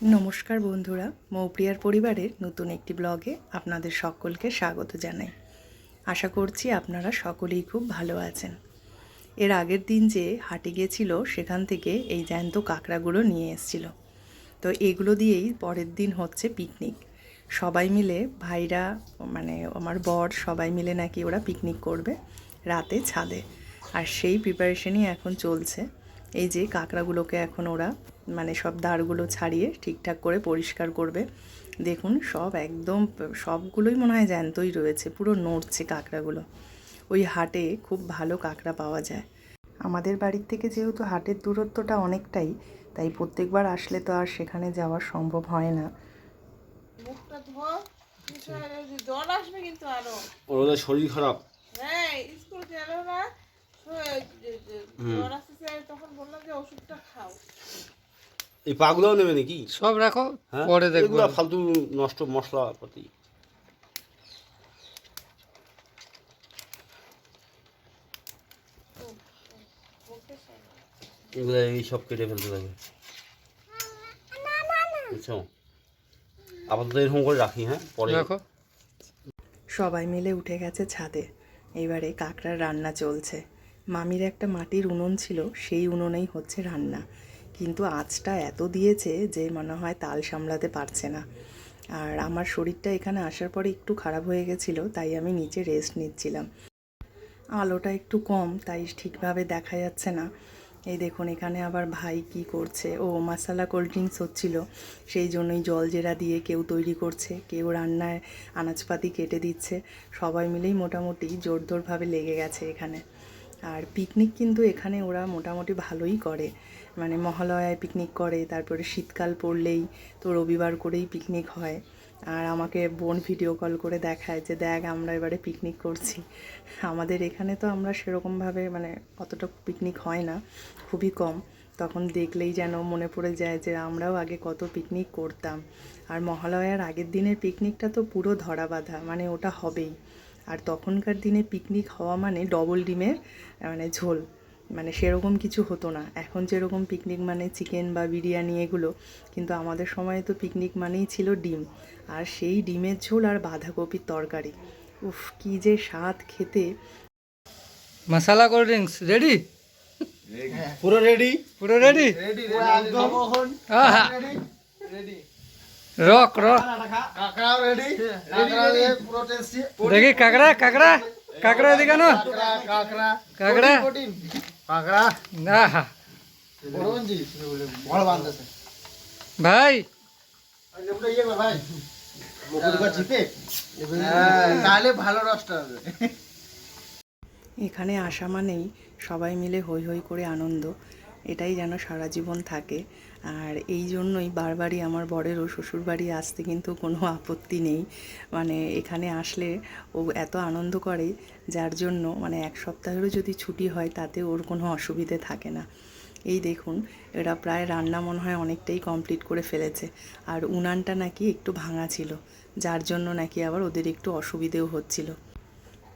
নমস্কার বন্ধুরা, মৌপ্রিয়ার পরিবারের নতুন একটি ব্লগে আপনাদের সকলকে স্বাগত জানাই। আশা করছি আপনারা সকলেই খুব ভালো আছেন। এর আগের দিন যে হাটে গিয়েছিল সেখান থেকে এই জ্যান্ত কাঁকড়াগুলো নিয়ে এসেছিল। তো এগুলো দিয়েই পরের দিন হচ্ছে পিকনিক। সবাই মিলে ভাইরা মানে আমার বর সবাই মিলে নাকি ওরা পিকনিক করবে রাতে ছাদে। আর সেই প্রিপারেশনই এখন চলছে। এই যে কাঁকড়াগুলোকে এখন ওরা মানে সব দাঁড়গুলো ছাড়িয়ে ঠিকঠাক করে পরিষ্কার করবে। দেখুন সব একদম সবগুলোই মনে হয় জ্যান্তই রয়েছে, পুরো নড়ছে কাঁকড়াগুলো। ওই হাটে খুব ভালো কাঁকড়া পাওয়া যায়। আমাদের বাড়ির থেকে যেহেতু হাটের দূরত্বটা অনেকটাই, তাই প্রত্যেকবার আসলে তো আর সেখানে যাওয়া সম্ভব হয় না। জল আসবে কিন্তু আরো ওদের শরীর খারাপ। হ্যাঁ, স্কুল গেল না, জ্বর আসতেছে, তখন বললাম যে ওষুধটা খাও। এই পাগুলোও নেবে নাকি? সব রাখো, হ্যাঁ, পরে দেখবো। এগুলো ফালতু নষ্ট মশলাপাতি। এগুলো এই সব কেটে ফেলতে হবে, বুঝছো? আপাতত এরকম করে রাখি, হ্যাঁ পরে রাখো। সবাই মিলে উঠে গেছে ছাদে। এবারে কাঁকড়ার রান্না চলছে। মামির একটা মাটির উনুন ছিল, সেই উনুনেই হচ্ছে রান্না। কিন্তু আঁচটা এত দিয়েছে যে মনে হয় তাল সামলাতে পারছে না। আর আমার শরীরটা এখানে আসার পরে একটু খারাপ হয়ে গেছিলো, তাই আমি নিচে রেস্ট নিচ্ছিলাম। আলোটা একটু কম, তাই ঠিকভাবে দেখা যাচ্ছে না। এই দেখুন এখানে আবার ভাই কি করছে, ও মশলা কোল্ড ড্রিঙ্কস হচ্ছিল, সেই জন্যই জল জিরা দিয়ে কেউ তৈরি করছে, কেউ রান্নায় আনাজপাতি কেটে দিচ্ছে। সবাই মিলেই মোটামুটি জোরদারভাবে লেগে গেছে এখানে। আর পিকনিক কিন্তু এখানে ওরা মোটামুটি ভালোই করে, মানে মহালয়ায় পিকনিক করে, তারপরে শীতকাল পড়লেই তো রবিবার করেই পিকনিক হয়। আর আমাকে বোন ভিডিও কল করে দেখায় যে দেখ আমরা এবারে পিকনিক করছি। আমাদের এখানে তো আমরা সেরকমভাবে মানে অতটা পিকনিক হয় না, খুবই কম। তখন দেখলেই যেন মনে পড়ে যায় যে আমরাও আগে কত পিকনিক করতাম। আর মহালয়ার আগের দিনের পিকনিকটা তো পুরো ধরা বাঁধা, মানে ওটা হবেই। আর তখনকার দিনে পিকনিক হওয়া মানে ডবল ডিমের মানে ঝোল, মানে সেরকম কিছু হতো না। এখন যেরকম পিকনিক মানে চিকেন বা বিরিয়ানি এগুলো, কিন্তু আমাদের সময় তো পিকনিক মানেই ছিল ডিম, আর সেই ডিমের ঝোল আর বাঁধাকপির তরকারি। উফ কি যে স্বাদ খেতে। মশলা কোল্ড ড্রিঙ্কস রেডি? পুরো রেডি। পুরো রেডি? রক রক দেখি কাঁকড়া কাঁকড়া কাঁকড়া এদিকে আনো। কাঁকড়া না ভাই, ভালো রসটা হবে। এখানে আসা মানেই সবাই মিলে হই হই করে আনন্দ, এটাই যেন সারা জীবন থাকে। আর এই জন্যই বারবারই আমার বরেরও শ্বশুরবাড়ি আসতে কিন্তু কোনো আপত্তি নেই। মানে এখানে আসলে ও এত আনন্দ করে, যার জন্য মানে এক সপ্তাহেরও যদি ছুটি হয় তাতে ওর কোনো অসুবিধে থাকে না। এই দেখুন এরা প্রায় রান্না মনে হয় অনেকটাই কমপ্লিট করে ফেলেছে। আর উনানটা নাকি একটু ভাঙা ছিল, যার জন্য নাকি আবার ওদের একটু অসুবিধেও হচ্ছিল।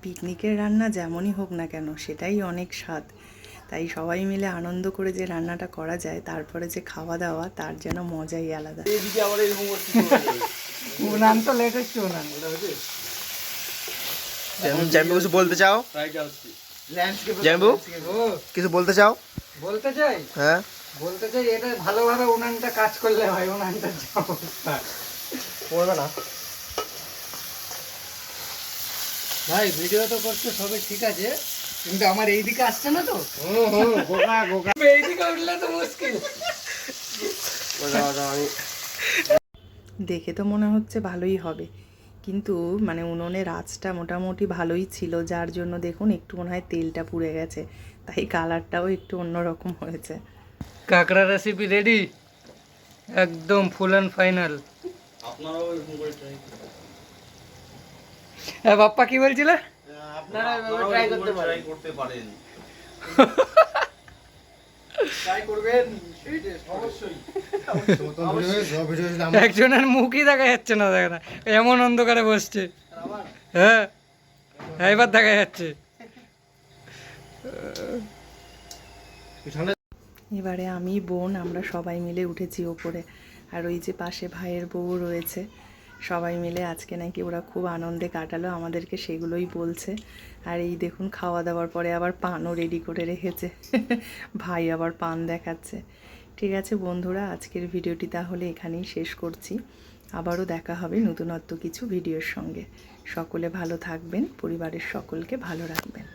পিকনিকের রান্না যেমনই হোক না কেন সেটাই অনেক স্বাদ। তাই সবাই মিলে আনন্দ করে যে রান্নাটা করা যায়, তারপরে যে খাওয়া দাওয়া, তার যেন মজাই আলাদা। এইদিকে আবার এরকম করতে উনান তো লেটেস্ট উনান। জ্যাম্বু কিছু বলতে চাও? জ্যাম্বু কিছু বলতে চাও? বলতে চাই, হ্যাঁ বলতে চাই এটা ভালোভাবে উনানটা কাজ করলে হয়। উনানটা যা অবস্থা পড়বে না ভাই, ভিডিও তো করছে সবই ঠিক আছে, কিন্তু আমার এইদিকে আসছে না তো। এইদিকে উঠলে তো মুশকিল। দেখে তো মনে হচ্ছে ভালোই হবে, কিন্তু মানে উনুনের আঁচটা মোটামুটি ভালোই ছিল, যার জন্য দেখুন একটু মনে হয় তেলটা পুড়ে গেছে, তাই কালারটাও একটু অন্যরকম হয়েছে। কাঁকড়া রেসিপি রেডি, একদম ফুল অ্যান্ড ফাইনাল। আপনারাও এরকম করে ট্রাই করুন। হ্যাঁ বাপ্পা কি বলছিলে? আপনারা এভাবে ট্রাই করতে পারেন। ট্রাই করবেন অবশ্যই। একজনের মুখই দেখা যাচ্ছে না, দেখা না এমন অন্ধকারে বসছে। হ্যাঁ এবার দেখা যাচ্ছে। এবারে আমি বোন আমরা সবাই মিলে উঠেছি ওপরে। আর ওই যে পাশে ভাইয়ের বউ রয়েছে, সবাই মিলে আজকে নাকি ওরা খুব আনন্দে কাটালো, আমাদেরকে সেগুলোই বলছে। আর এই দেখুন খাওয়া দাওয়ার পরে আবার পানও রেডি করে রেখেছে ভাই আবার পান দেখাচ্ছে। ঠিক আছে বন্ধুরা, আজকের ভিডিওটি তাহলে এখানেই শেষ করছি। আবারও দেখা হবে নতুনত্ব কিছু ভিডিওর সঙ্গে। সকলে ভালো থাকবেন, পরিবারের সকলকে ভালো রাখবেন।